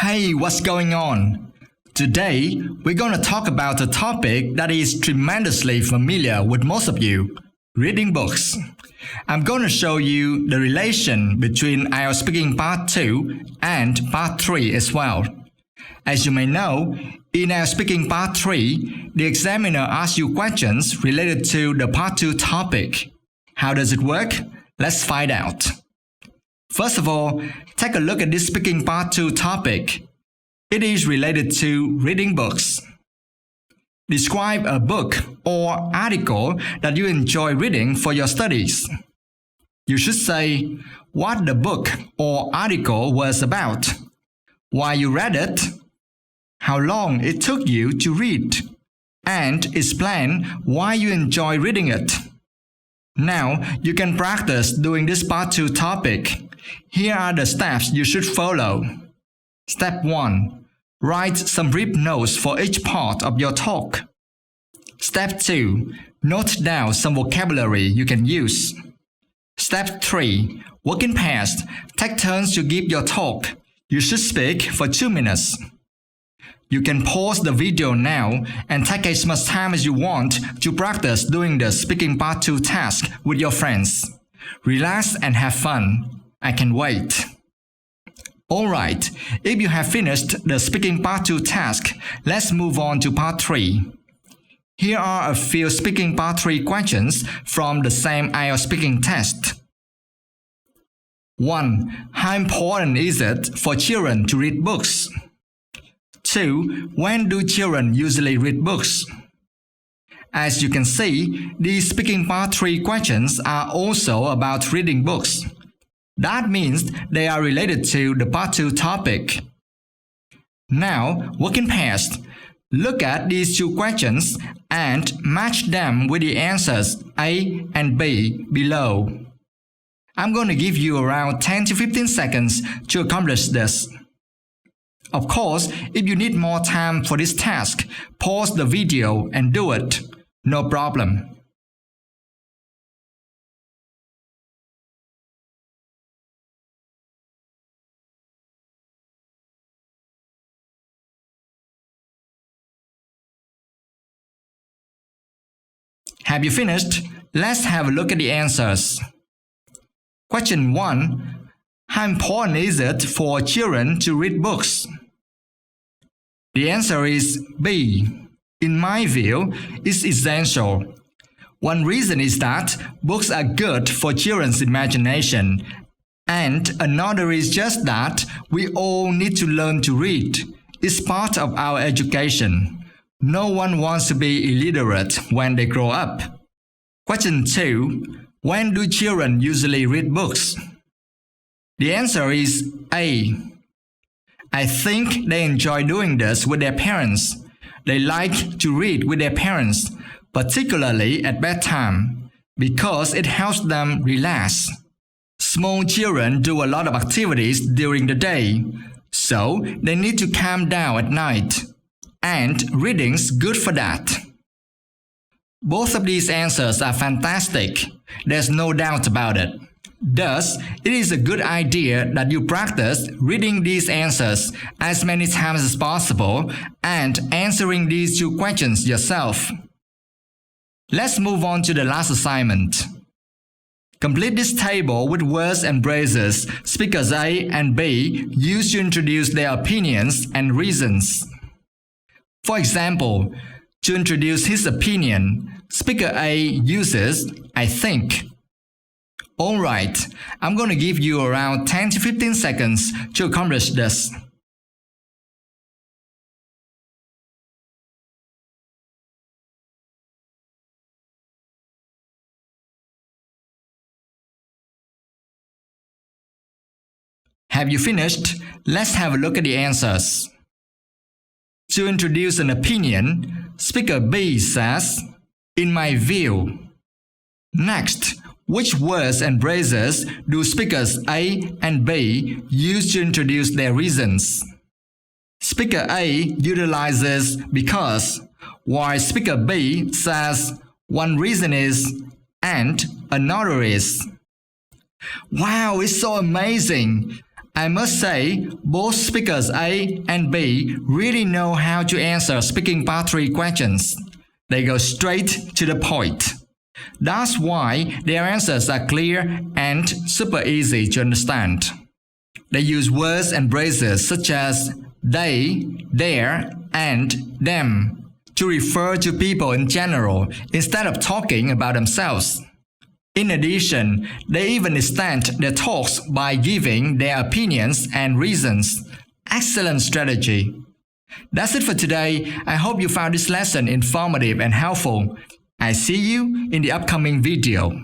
Hey, what's going on? Today, we're going to talk about a topic that is tremendously familiar with most of you, reading books. I'm going to show you the relation between IELTS Speaking Part 2 and Part 3 as well. As you may know, in IELTS Speaking Part 3, the examiner asks you questions related to the Part 2 topic. How does it work? Let's find out. First of all, take a look at this Speaking Part 2 topic. It is related to reading books. Describe a book or article that you enjoy reading for your studies. You should say what the book or article was about, why you read it, how long it took you to read, and explain why you enjoy reading it. Now, you can practice doing this Part 2 topic. Here are the steps you should follow. Step 1. Write some brief notes for each part of your talk. Step 2. Note down some vocabulary you can use. Step 3. Work in pairs. Take turns to give your talk. You should speak for 2 minutes. You can pause the video now and take as much time as you want to practice doing the Speaking Part 2 task with your friends. Relax and have fun. I can wait. Alright, if you have finished the Speaking Part 2 task, let's move on to Part 3. Here are a few Speaking Part 3 questions from the same IELTS Speaking test. 1. How important is it for children to read books? 2. When do children usually read books? As you can see, these Speaking Part 3 questions are also about reading books. That means they are related to the Part 2 topic. Now, work in pairs. Look at these two questions and match them with the answers A and B below. I'm going to give you around 10 to 15 seconds to accomplish this. Of course, if you need more time for this task, pause the video and do it. No problem. Have you finished? Let's have a look at the answers. Question 1. How important is it for children to read books? The answer is B. In my view, it's essential. One reason is that books are good for children's imagination, and another is just that we all need to learn to read. It's part of our education. No one wants to be illiterate when they grow up. Question 2. When do children usually read books? The answer is A. I think they enjoy doing this with their parents. They like to read with their parents, particularly at bedtime, because it helps them relax. Small children do a lot of activities during the day, so they need to calm down at night. And reading's good for that. Both of these answers are fantastic. There's no doubt about it. Thus, it is a good idea that you practice reading these answers as many times as possible and answering these two questions yourself. Let's move on to the last assignment. Complete this table with words and phrases speakers A and B use to introduce their opinions and reasons. For example, to introduce his opinion, speaker A uses I think. Alright, I'm going to give you around 10 to 15 seconds to accomplish this. Have you finished? Let's have a look at the answers. To introduce an opinion, speaker B says, in my view. Next, which words and phrases do speakers A and B use to introduce their reasons? Speaker A utilizes because, while speaker B says one reason is and another is. Wow, it's so amazing! I must say, both speakers A and B really know how to answer speaking part 3 questions. They go straight to the point. That's why their answers are clear and super easy to understand. They use words and phrases such as they, their, and them to refer to people in general instead of talking about themselves. In addition, they even extend their talks by giving their opinions and reasons. Excellent strategy. That's it for today. I hope you found this lesson informative and helpful. I see you in the upcoming video.